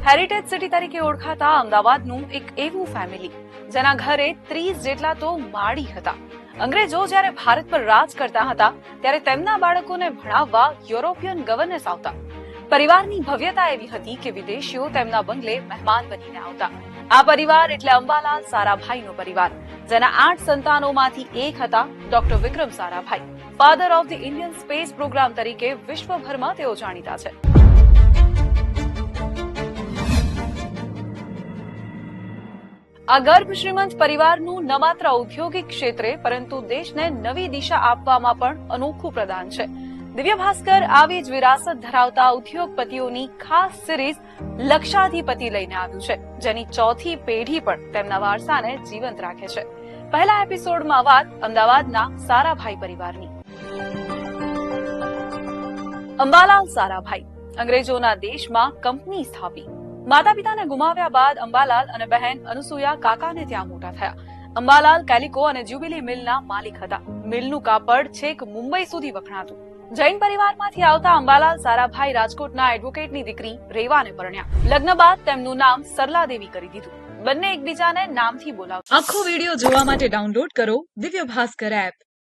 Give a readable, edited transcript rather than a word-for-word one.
Heritage city તરીકે ઓળખાતા અમદાવાદનું એક એવું ફેમિલી જેના ઘરે 30 જેટલા તો માળી હતા. અંગ્રેજો જ્યારે ભારત પર રાજ કરતા હતા ત્યારે તેમના બાળકોને ભણાવવા યુરોપિયન ગવર્નર્સ આવતા. પરિવારની ભવ્યતા એવી હતી કે વિદેશીઓ તેમના બંગલે મહેમાન બનીને આવતા. આ પરિવાર એટલે અંબાલાલ સારાભાઈનો પરિવાર, જેના 8 સંતાનોમાંથી એક હતા doctor Vikram Sarabhai. Father of the Indian space programme તરીકે વિશ્વભરમાં તેઓ જાણીતા છે. આ ગર્ભ શ્રીમંત પરિવારનું ન માત્ર ઔદ્યોગિક ક્ષેત્રે પરંતુ દેશને નવી દિશા આપવામાં પણ અનોખું પ્રદાન છે. દિવ્ય ભાસ્કર આવી જ વિરાસત ધરાવતા ઉદ્યોગપતિઓની ખાસ સિરીઝ લક્ષાધિપતિ લઈને આવ્યું છે, જેની ચોથી પેઢી પણ તેમના વારસાને જીવંત રાખે છે. પહેલા એપિસોડમાં વાત અમદાવાદના સારાભાઈ પરિવારની. અંબાલાલ સારાભાઈ અંગ્રેજોના દેશમાં કંપની સ્થાપી. માતા પિતાને ગુમાવ્યા બાદ અંબાલાલ અને બહેન અનુસુયા કાકાને ત્યાં મોટા થયા. અંબાલાલ કેલિકો અને જ્યુબિલી મિલના માલિક હતા. મિલનું કાપડ છેક મુંબઈ સુધી વખણાતું. જૈન પરિવારમાંથી આવતા અંબાલાલ સારાભાઈ રાજકોટના એડવોકેટની દીકરી રેવાને પરણ્યા. લગ્ન બાદ તેમનું નામ સરલાદેવી કરી દીધું. બંને એકબીજાને નામથી બોલાવતા. આખો વિડીયો જોવા માટે ડાઉનલોડ કરો દિવ્ય ભાસ્કર એપ.